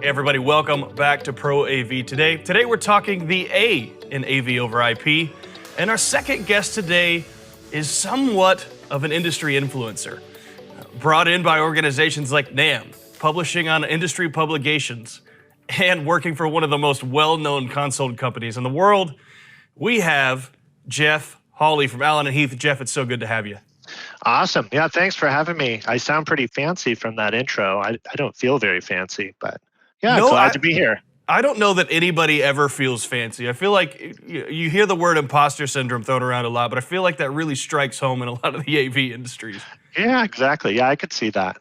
Everybody, welcome back to Pro AV Today. Today we're talking the A in AV over IP, and our second guest today is somewhat of an industry influencer. Brought in by organizations like NAMM, publishing on industry publications, and working for one of the most well-known console companies in the world, we have Jeff Hawley from Allen & Heath. Jeff, it's so good to have you. Awesome. Yeah, thanks for having me. I sound pretty fancy from that intro. I don't feel very fancy, but yeah, glad to be here. I don't know that anybody ever feels fancy. I feel like you hear the word imposter syndrome thrown around a lot, but I feel like that really strikes home in a lot of the AV industries. Yeah, exactly. Yeah, I could see that.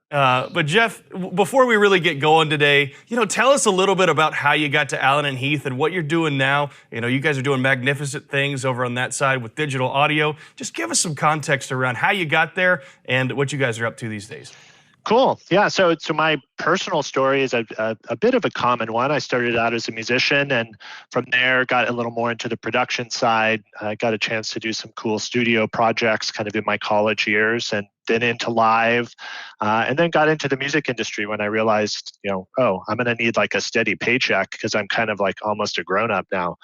But Jeff, before we really get going today, tell us a little bit about how you got to Allen & Heath and what you're doing now. You guys are doing magnificent things over on that side with digital audio. Just give us some context around how you got there and what you guys are up to these days. Cool. Yeah. So my personal story is a bit of a common one. I started out as a musician, and from there got a little more into the production side. I got a chance to do some cool studio projects kind of in my college years, and then into live, and then got into the music industry when I realized, I'm going to need like a steady paycheck because I'm kind of like almost a grown up now.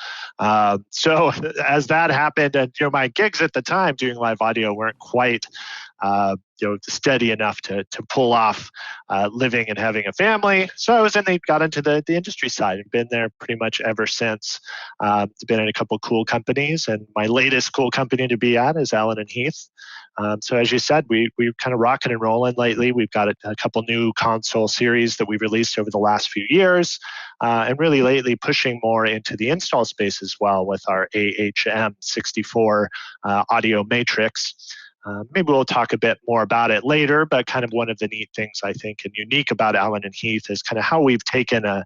So as that happened, and my gigs at the time doing live audio weren't quite steady enough to pull off living and having a family. So I got into the industry side and been there pretty much ever since. Been in a couple cool companies, and my latest cool company to be at is Allen & Heath. So as you said, we're kind of rocking and rolling lately. We've got a couple new console series that we've released over the last few years, and really lately pushing more into the install space as well with our AHM64 audio matrix. Maybe we'll talk a bit more about it later, but kind of one of the neat things I think and unique about Allen & Heath is kind of how we've taken a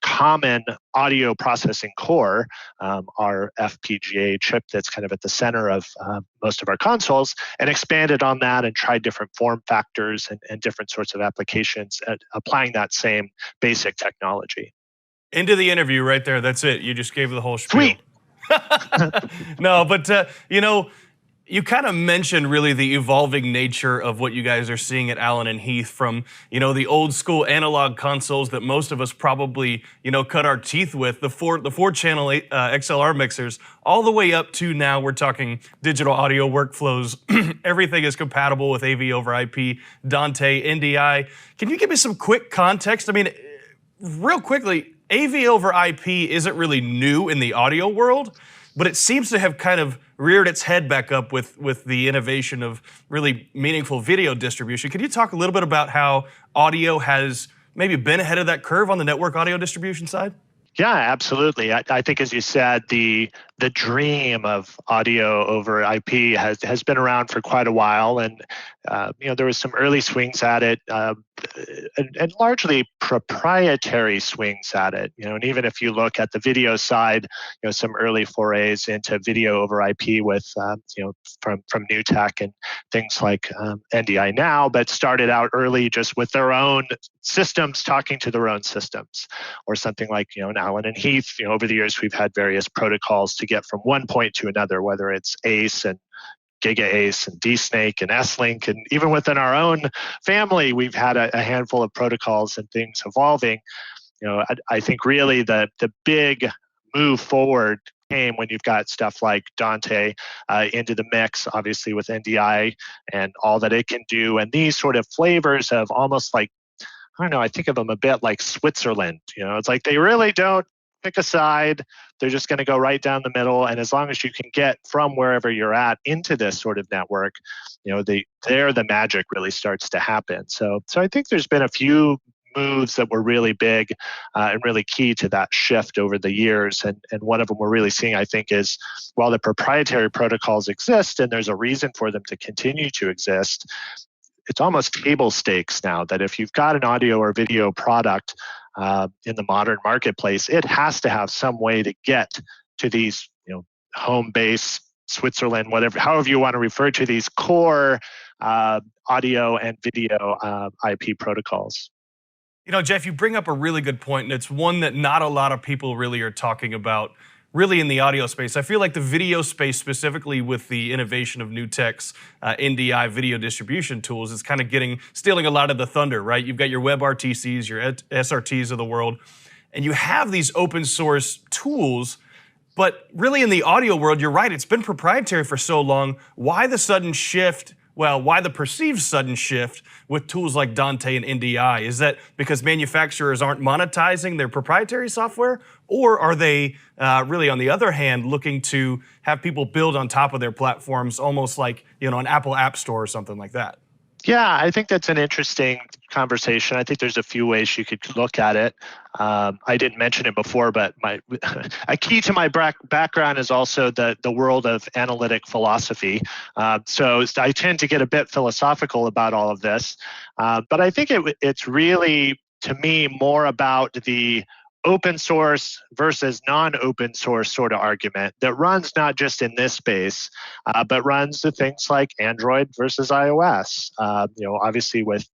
common audio processing core, our FPGA chip that's kind of at the center of most of our consoles, and expanded on that and tried different form factors and different sorts of applications at applying that same basic technology. Into the interview right there. That's it. You just gave the whole spiel. Sweet. No, but you kind of mentioned really the evolving nature of what you guys are seeing at Allen & Heath from, the old school analog consoles that most of us probably, cut our teeth with, the four channel XLR mixers, all the way up to now we're talking digital audio workflows. Everything is compatible with AV over IP, Dante, NDI. Can you give me some quick context? I mean, real quickly, AV over IP isn't really new in the audio world, but it seems to have kind of reared its head back up with the innovation of really meaningful video distribution. Could you talk a little bit about how audio has maybe been ahead of that curve on the network audio distribution side? Yeah, absolutely. I think, as you said, the dream of audio over IP has been around for quite a while, and there was some early swings at it, and largely proprietary swings at it. And even if you look at the video side, some early forays into video over IP with from NewTek and things like NDI now, but started out early just with their own systems talking to their own systems, or something like in Allen & Heath. Over the years, we've had various protocols to get from one point to another, whether it's ACE and Giga ACE and DSnake and S-Link, and even within our own family, we've had a handful of protocols and things evolving. I think really the big move forward came when you've got stuff like Dante into the mix, obviously with NDI and all that it can do, and these sort of flavors of almost like, I don't know, I think of them a bit like Switzerland. It's like they really don't pick a side. They're just going to go right down the middle. And as long as you can get from wherever you're at into this sort of network, the magic really starts to happen. So I think there's been a few moves that were really big and really key to that shift over the years. And one of them we're really seeing, I think, is while the proprietary protocols exist and there's a reason for them to continue to exist, it's almost table stakes now that if you've got an audio or video product in the modern marketplace, it has to have some way to get to these, home base, Switzerland, whatever, however you want to refer to these core audio and video IP protocols. Jeff, you bring up a really good point, and it's one that not a lot of people really are talking about really in the audio space. I feel like the video space, specifically with the innovation of new tech's NDI video distribution tools, is kind of stealing a lot of the thunder, right? You've got your WebRTCs, your SRTs of the world, and you have these open source tools. But really in the audio world, you're right, it's been proprietary for so long. Why the sudden shift? Well, why the perceived sudden shift with tools like Dante and NDI? Is that because manufacturers aren't monetizing their proprietary software? Or are they really, on the other hand, looking to have people build on top of their platforms, almost like an Apple App Store or something like that? Yeah, I think that's an interesting conversation. I think there's a few ways you could look at it. I didn't mention it before, but a key to my background is also the world of analytic philosophy. So I tend to get a bit philosophical about all of this. But I think it's really, to me, more about the open source versus non-open source sort of argument that runs not just in this space, but runs to things like Android versus iOS. Obviously with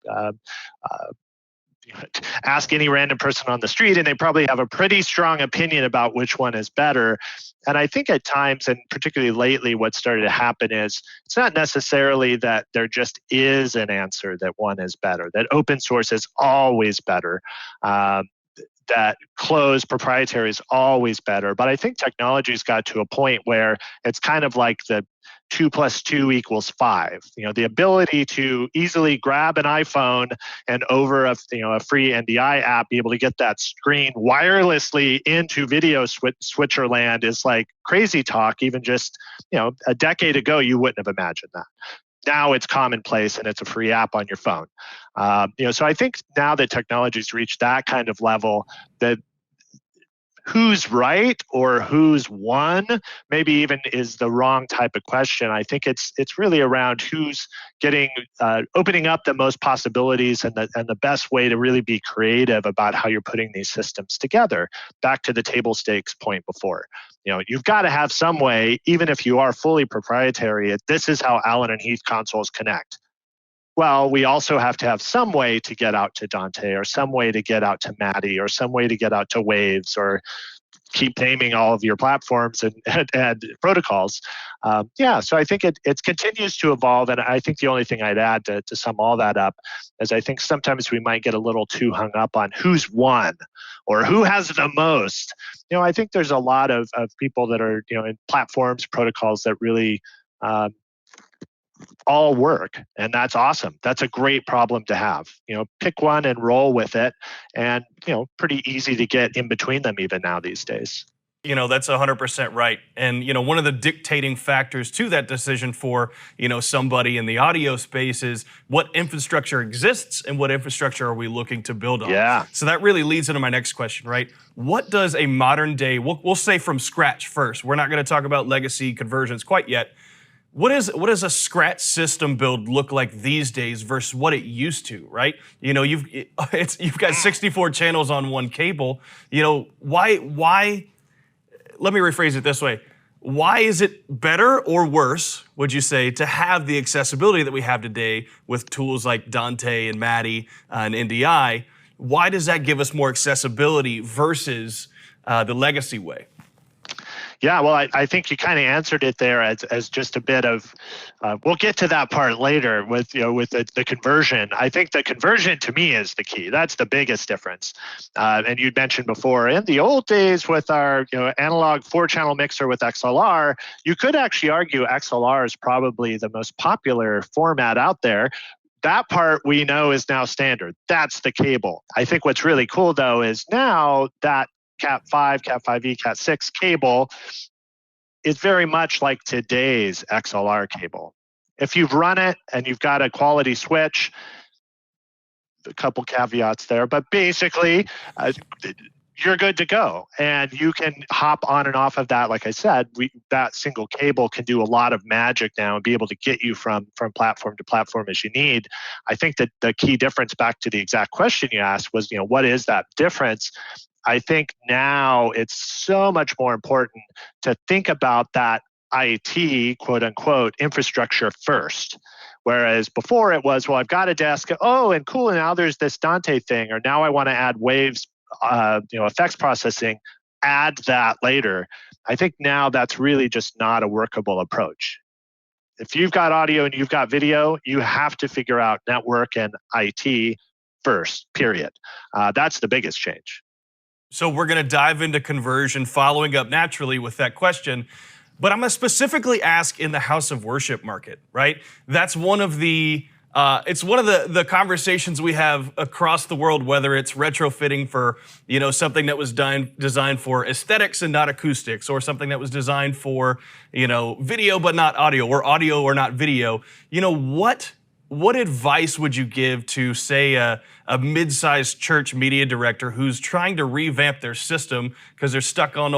ask any random person on the street and they probably have a pretty strong opinion about which one is better. And I think at times, and particularly lately, what started to happen is it's not necessarily that there just is an answer that one is better, that open source is always better. That closed proprietary is always better. But I think technology's got to a point where it's kind of like the 2 + 2 = 5. The ability to easily grab an iPhone and over a free NDI app, be able to get that screen wirelessly into video switcher land is like crazy talk. Even just a decade ago, you wouldn't have imagined that. Now it's commonplace and it's a free app on your phone. So I think now that technology's reached that kind of level, that who's right or who's won maybe even is the wrong type of question. I think it's really around who's opening up the most possibilities and the best way to really be creative about how you're putting these systems together. Back to the table stakes point before. You've got to have some way, even if you are fully proprietary, this is how Allen and Heath consoles connect. Well, we also have to have some way to get out to Dante, or some way to get out to Maddie, or some way to get out to Waves, or keep naming all of your platforms and protocols. So I think it continues to evolve. And I think the only thing I'd add to sum all that up is I think sometimes we might get a little too hung up on who's won or who has the most. I think there's a lot of people that are in platforms, protocols that really all work, and that's awesome. That's a great problem to have. Pick one and roll with it, and pretty easy to get in between them even now these days. That's 100% right. And, one of the dictating factors to that decision for, somebody in the audio space is what infrastructure exists and what infrastructure are we looking to build on. Yeah. So that really leads into my next question, right? What does a modern day, we'll say from scratch first. We're not going to talk about legacy conversions quite yet. What does a scratch system build look like these days versus what it used to, right? You've got 64 channels on one cable. Why? Let me rephrase it this way. Why is it better or worse, would you say, to have the accessibility that we have today with tools like Dante and Maddie and NDI? Why does that give us more accessibility versus the legacy way? Yeah, well, I think you kind of answered it there as just a bit of. We'll get to that part later with the conversion. I think the conversion to me is the key. That's the biggest difference. And you'd mentioned before in the old days with our analog 4-channel mixer with XLR, you could actually argue XLR is probably the most popular format out there. That part we know is now standard. That's the cable. I think what's really cool though is now that Cat5, Cat5e, Cat6 cable is very much like today's XLR cable. If you've run it and you've got a quality switch, a couple caveats there, but basically you're good to go. And you can hop on and off of that. Like I said, that single cable can do a lot of magic now and be able to get you from platform to platform as you need. I think that the key difference, back to the exact question you asked, was, what is that difference? I think now it's so much more important to think about that IT, quote unquote, infrastructure first. Whereas before it was, well, I've got a desk. Oh, and cool. And now there's this Dante thing, or now I want to add Waves, effects processing. Add that later. I think now that's really just not a workable approach. If you've got audio and you've got video, you have to figure out network and IT first, period. That's the biggest change. So we're going to dive into conversion, following up naturally with that question. But I'm going to specifically ask in the house of worship market, right? That's one of the it's one of the conversations we have across the world, whether it's retrofitting for, something that was designed for aesthetics and not acoustics, or something that was designed for, video but not audio, or audio or not video. What advice would you give to, say, a mid-sized church media director who's trying to revamp their system because they're stuck on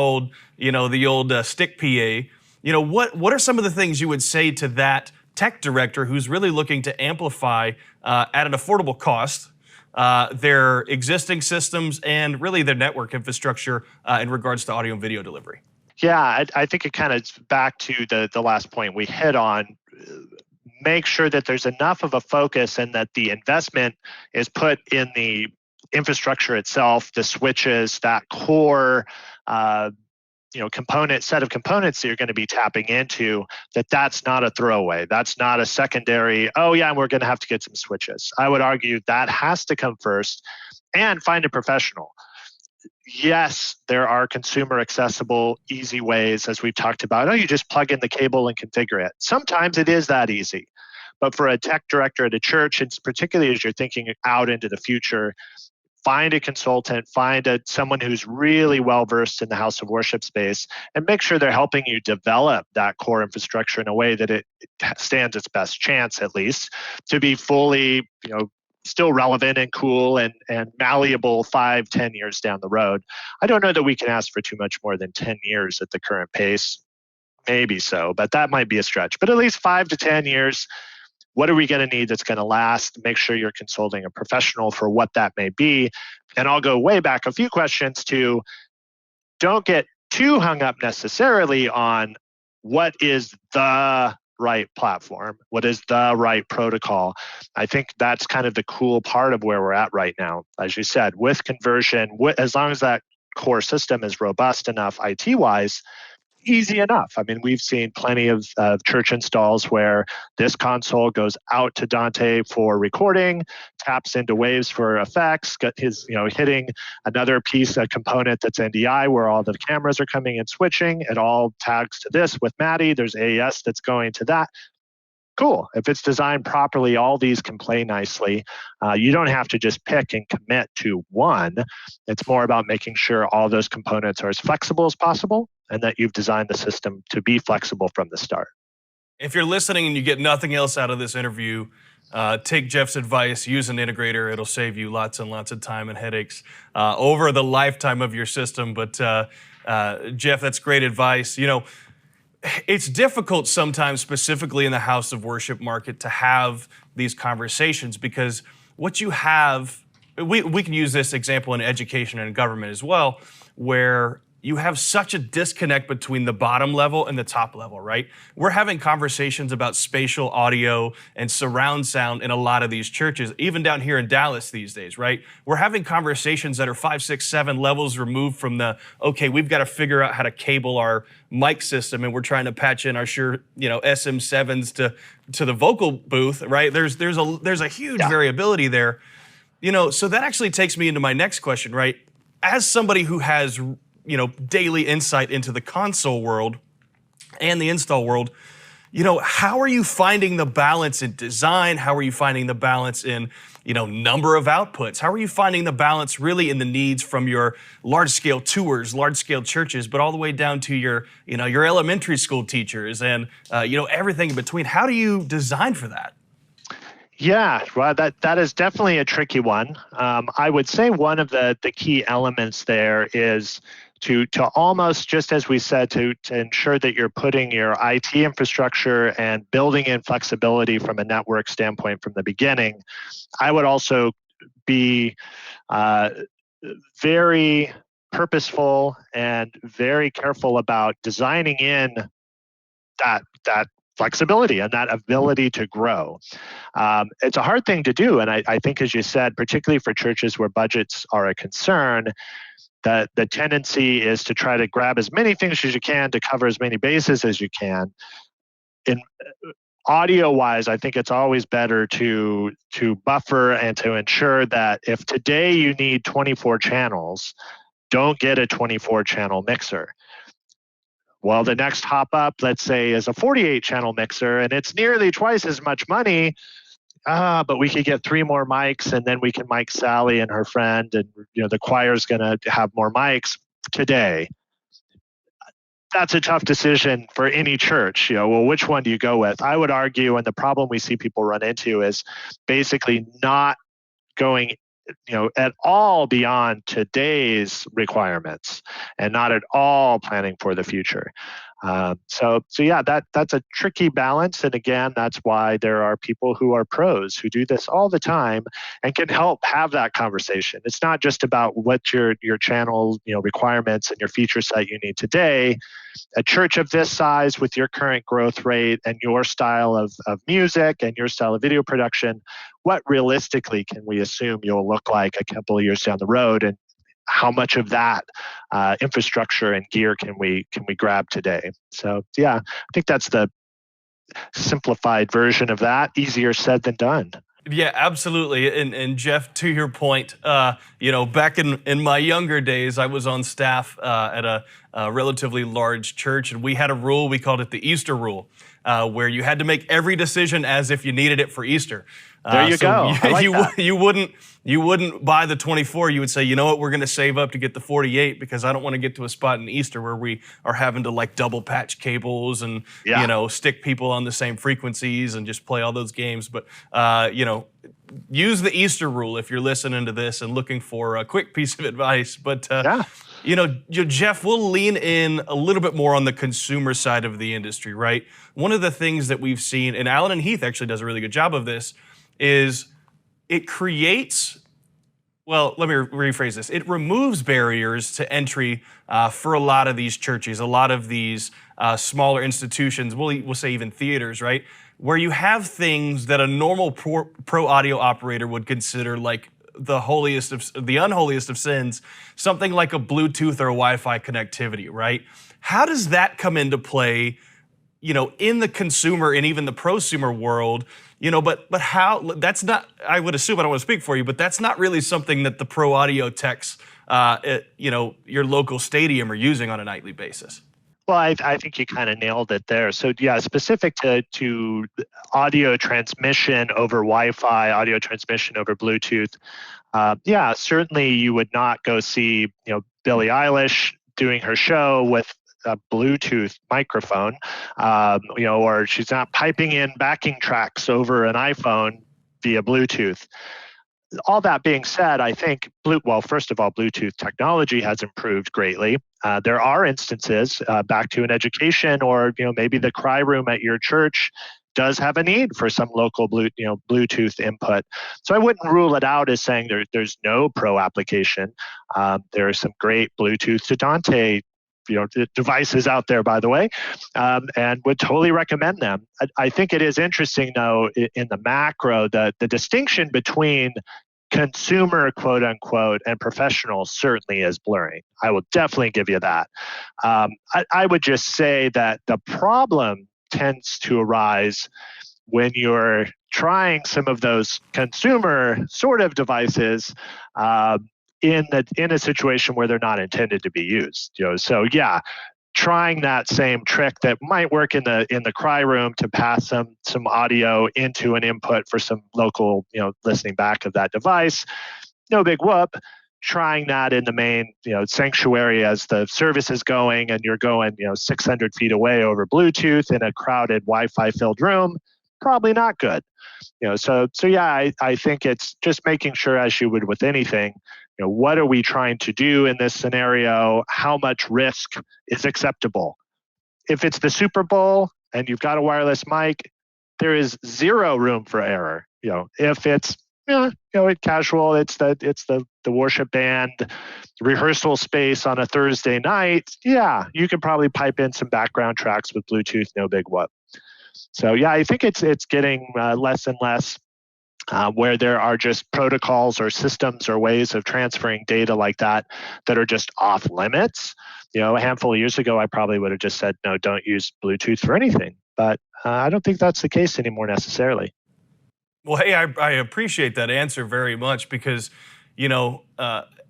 the old stick PA? What are some of the things you would say to that tech director who's really looking to amplify at an affordable cost their existing systems and really their network infrastructure in regards to audio and video delivery? Yeah, I think it kind of back to the last point we hit on. Make sure that there's enough of a focus and that the investment is put in the infrastructure itself, the switches, that core set of components that you're going to be tapping into, that's not a throwaway. That's not a secondary, oh yeah, and we're going to have to get some switches. I would argue that has to come first, and find a professional. Yes, there are consumer accessible, easy ways, as we've talked about. Oh, you just plug in the cable and configure it. Sometimes it is that easy. But for a tech director at a church, and particularly as you're thinking out into the future, find a consultant, someone who's really well-versed in the house of worship space, and make sure they're helping you develop that core infrastructure in a way that it stands its best chance, at least, to be fully, still relevant and cool and malleable 5-10 years down the road. I don't know that we can ask for too much more than 10 years at the current pace. Maybe so, but that might be a stretch. But at least 5 to 10 years, what are we going to need that's going to last? Make sure you're consulting a professional for what that may be. And I'll go way back a few questions to, don't get too hung up necessarily on what is the right platform, what is the right protocol. I think that's kind of the cool part of where we're at right now. As you said, with conversion, as long as that core system is robust enough IT-wise, easy enough. I mean, we've seen plenty of church installs where this console goes out to Dante for recording, taps into Waves for effects, hitting another piece, a component that's NDI where all the cameras are coming and switching. It all tags to this with Maddie. There's AES that's going to that. Cool. If it's designed properly, all these can play nicely. You don't have to just pick and commit to one. It's more about making sure all those components are as flexible as possible and that you've designed the system to be flexible from the start. If you're listening and you get nothing else out of this interview, take Jeff's advice, use an integrator. It'll save you lots and lots of time and headaches over the lifetime of your system. But Jeff, that's great advice. It's difficult sometimes, specifically in the house of worship market, to have these conversations because what you have, we can use this example in education and government as well, where you have such a disconnect between the bottom level and the top level, right? We're having conversations about spatial audio and surround sound in a lot of these churches, even down here in Dallas these days, right? We're having conversations that are 5, 6, 7 levels removed from okay, we've got to figure out how to cable our mic system and we're trying to patch in our SM7s to the vocal booth, right? There's a huge variability there. So that actually takes me into my next question, right? As somebody who has daily insight into the console world and the install world, how are you finding the balance in design? How are you finding the balance in, number of outputs? How are you finding the balance really in the needs from your large-scale tours, large-scale churches, but all the way down to your elementary school teachers and, everything in between? How do you design for that? Yeah, well, that is definitely a tricky one. I would say one of the key elements there is to almost, just as we said, to ensure that you're putting your IT infrastructure and building in flexibility from a network standpoint from the beginning. I would also be very purposeful and very careful about designing in that flexibility and that ability to grow. It's a hard thing to do. And I think, as you said, particularly for churches where budgets are a concern, the tendency is to try to grab as many things as you can to cover as many bases as you can. In audio wise, I think it's always better to buffer and to ensure that if today you need 24 channels, don't get a 24 channel mixer. Well, the next hop up, let's say, is a 48 channel mixer, and it's nearly twice as much money. But we could get 3 more mics, and then we can mic Sally and her friend, and the choir's going to have more mics today. That's a tough decision for any church. Well, which one do you go with? I would argue, and the problem we see people run into is basically not going at all beyond today's requirements and not at all planning for the future. So yeah, that's a tricky balance. And again, that's why there are people who are pros who do this all the time and can help have that conversation. It's not just about what your channel requirements and your feature set you need today. A church of this size with your current growth rate and your style of music and your style of video production, what realistically can we assume you'll look like a couple of years down the road, and how much of that infrastructure and gear can we grab today? So yeah, I think that's the simplified version of that. Easier said than done. Yeah, absolutely. And Jeff, to your point, back in my younger days, I was on staff at a relatively large church, and we had a rule. We called it the Easter rule, where you had to make every decision as if you needed it for Easter. There you go. I like that. You wouldn't buy the 24. You would say, you know what, we're going to save up to get the 48 because I don't want to get to a spot in Easter where we are having to double patch cables and stick people on the same frequencies and just play all those games. But use the Easter rule if you're listening to this and looking for a quick piece of advice. But Jeff, we'll lean in a little bit more on the consumer side of the industry, right? One of the things that we've seen, and Alan and Heath actually does a really good job of this, is it creates, well, let me rephrase this. It removes barriers to entry for a lot of these churches, a lot of these smaller institutions, we'll say even theaters, right? Where you have things that a normal pro audio operator would consider like the unholiest of sins, something like a Bluetooth or a Wi-Fi connectivity, right? How does that come into play, in the consumer and even the prosumer world? But how, that's not, I would assume, I don't want to speak for you, but that's not really something that the pro audio techs your local stadium are using on a nightly basis. Well, I think you kind of nailed it there. So yeah, specific to audio transmission over Wi-Fi, audio transmission over Bluetooth, certainly you would not go see Billie Eilish doing her show with a Bluetooth microphone, or she's not piping in backing tracks over an iPhone via Bluetooth. All that being said, I think, first of all, Bluetooth technology has improved greatly. There are instances, back to an education or maybe the cry room at your church does have a need for some local Bluetooth input. So I wouldn't rule it out as saying there's no pro application. There are some great Bluetooth to Dante devices out there, by the way, and would totally recommend them. I think it is interesting, though, in the macro, the distinction between consumer, quote unquote, and professional certainly is blurring. I will definitely give you that. I would just say that the problem tends to arise when you're trying some of those consumer sort of devices in a situation where they're not intended to be used. So yeah, trying that same trick that might work in the cry room to pass some audio into an input for some local listening back of that device, no big whoop. Trying that in the main sanctuary as the service is going and you're going 600 feet away over Bluetooth in a crowded Wi-Fi filled room, probably not good. So yeah, I think it's just making sure, as you would with anything, what are we trying to do in this scenario? How much risk is acceptable? If it's the Super Bowl and you've got a wireless mic, there is zero room for error. If it's casual, it's the worship band rehearsal space on a Thursday night. Yeah, you can probably pipe in some background tracks with Bluetooth, no big whoop. So yeah, I think it's getting less and less where there are just protocols or systems or ways of transferring data like that that are just off limits. A handful of years ago, I probably would have just said, no, don't use Bluetooth for anything. But I don't think that's the case anymore necessarily. Well, hey, I appreciate that answer very much because,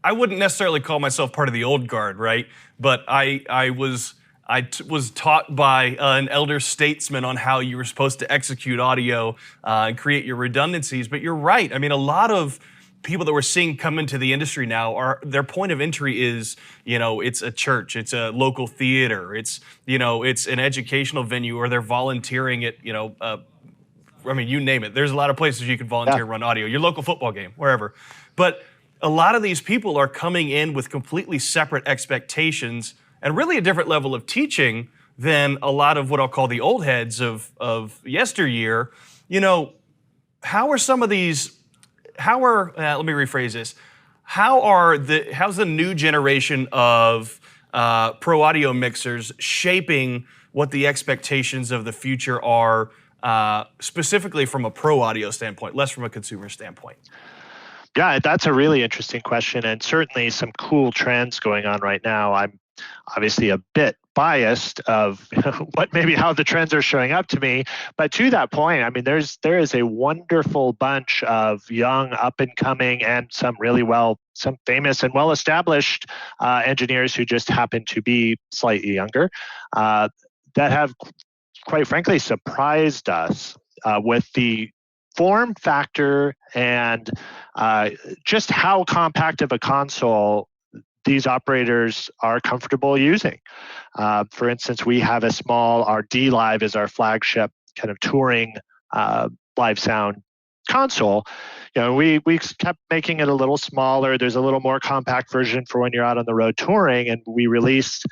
I wouldn't necessarily call myself part of the old guard, right? But I was taught by an elder statesman on how you were supposed to execute audio and create your redundancies. But you're right. I mean, a lot of people that we're seeing come into the industry now are their point of entry is, it's a church, it's a local theater, it's an educational venue, or they're volunteering at, you name it. There's a lot of places you can volunteer, run audio, your local football game, wherever. But a lot of these people are coming in with completely separate expectations and really a different level of teaching than a lot of what I'll call the old heads of yesteryear. How are some of these, let me rephrase this. How's the new generation of pro audio mixers shaping what the expectations of the future are, specifically from a pro audio standpoint, less from a consumer standpoint? Yeah, that's a really interesting question, and certainly some cool trends going on right now. I'm obviously a bit biased of how the trends are showing up to me, but to that point, I mean, there is a wonderful bunch of young, up and coming, and some famous and well established engineers who just happen to be slightly younger, that have, quite frankly, surprised us with the form factor and just how compact of a console these operators are comfortable using. For instance, we have our D Live is our flagship kind of touring live sound console. We kept making it a little smaller. There's a little more compact version for when you're out on the road touring, and we released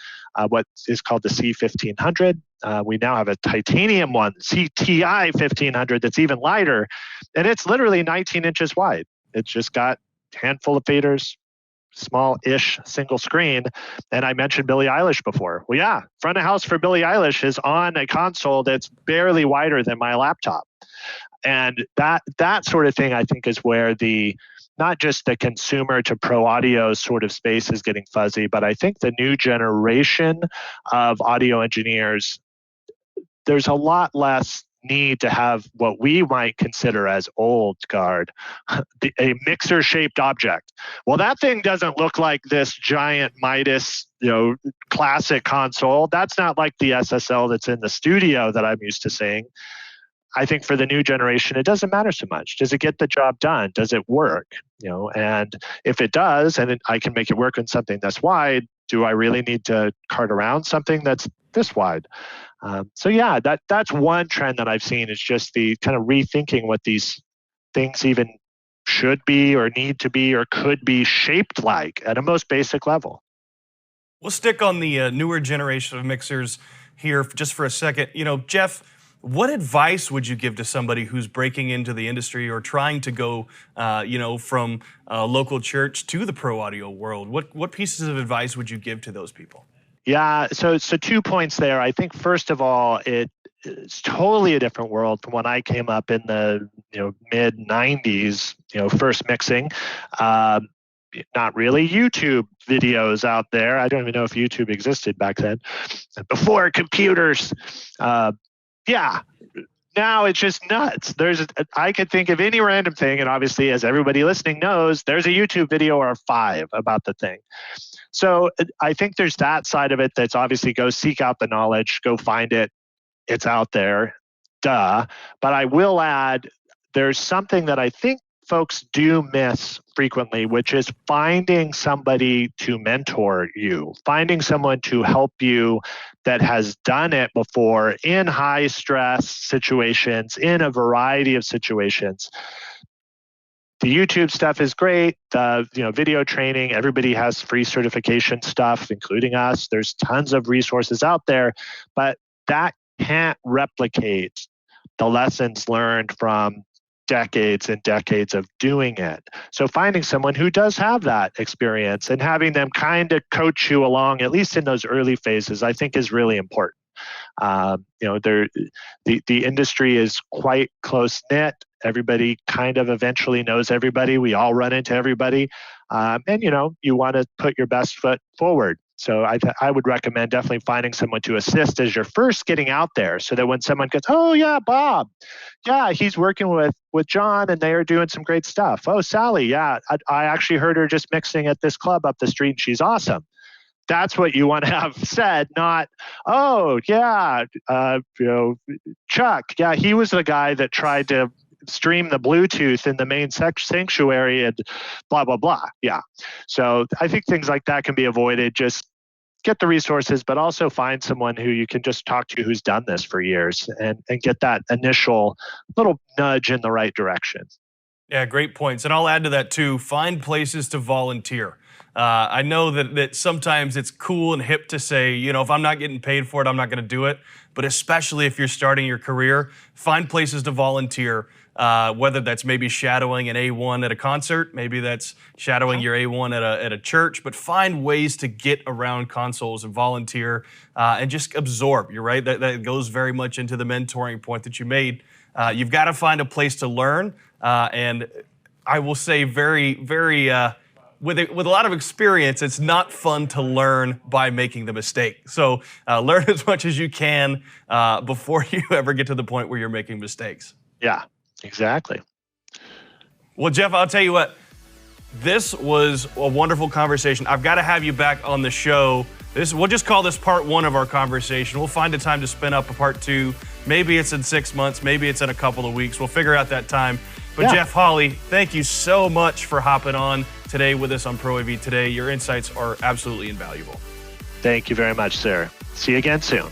what is called the C1500. We now have a titanium one, CTI 1500, that's even lighter, and it's literally 19 inches wide. It's just got a handful of faders, small-ish single screen. And I mentioned Billie Eilish before. Well, yeah, front of house for Billie Eilish is on a console that's barely wider than my laptop. And that sort of thing, I think, is where not just the consumer to pro audio sort of space is getting fuzzy, but I think the new generation of audio engineers, there's a lot less need to have what we might consider as old guard, a mixer shaped object. Well, that thing doesn't look like this giant Midas, classic console. That's not like the SSL that's in the studio that I'm used to seeing. I think for the new generation, it doesn't matter so much. Does it get the job done? Does it work? And if it does, and I can make it work on something that's wide, do I really need to cart around something that's this wide? So yeah, that's one trend that I've seen, is just the kind of rethinking what these things even should be or need to be or could be shaped like at a most basic level. We'll stick on the newer generation of mixers here just for a second. Jeff, what advice would you give to somebody who's breaking into the industry or trying to go, from a local church to the pro audio world? What pieces of advice would you give to those people? Yeah, so 2 points there. I think first of all, it's totally a different world from when I came up in the mid '90s. First mixing. Not really YouTube videos out there. I don't even know if YouTube existed back then. Before computers. Yeah. Now it's just nuts. I could think of any random thing, and obviously, as everybody listening knows, there's a YouTube video or 5 about the thing. So I think there's that side of it that's obviously go seek out the knowledge, go find it. It's out there. Duh. But I will add, there's something that I think folks do miss frequently, which is finding somebody to mentor you, finding someone to help you that has done it before in high stress situations, in a variety of situations. The YouTube stuff is great. Video training, everybody has free certification stuff, including us. There's tons of resources out there, but that can't replicate the lessons learned from decades and decades of doing it. So finding someone who does have that experience and having them kind of coach you along, at least in those early phases, I think is really important. The industry is quite close knit. Everybody kind of eventually knows everybody. We all run into everybody, and you want to put your best foot forward. So I would recommend definitely finding someone to assist as you're first getting out there, so that when someone goes, oh yeah, Bob, yeah, he's working with John and they are doing some great stuff. Oh, Sally, yeah, I actually heard her just mixing at this club up the street and she's awesome. That's what you want to have said, not, oh yeah, Chuck, yeah, he was the guy that tried to stream the Bluetooth in the main sanctuary and blah, blah, blah. Yeah. So I think things like that can be avoided. Just get the resources, but also find someone who you can just talk to who's done this for years and get that initial little nudge in the right direction. Yeah, great points. And I'll add to that too, find places to volunteer. I know that sometimes it's cool and hip to say, if I'm not getting paid for it, I'm not going to do it. But especially if you're starting your career, find places to volunteer, whether that's maybe shadowing an A1 at a concert, maybe that's shadowing your A1 at a church, but find ways to get around consoles and volunteer and just absorb. You're right, that goes very much into the mentoring point that you made. You've got to find a place to learn, and I will say very, very, with a lot of experience, it's not fun to learn by making the mistake. So learn as much as you can before you ever get to the point where you're making mistakes. Yeah, exactly. Well, Jeff, I'll tell you what, this was a wonderful conversation. I've got to have you back on the show. We'll just call this part one of our conversation. We'll find a time to spin up a part two. Maybe it's in 6 months. Maybe it's in a couple of weeks. We'll figure out that time. But yeah. Jeff Hawley, thank you so much for hopping on today with us on Pro AV Today. Your insights are absolutely invaluable. Thank you very much, sir. See you again soon.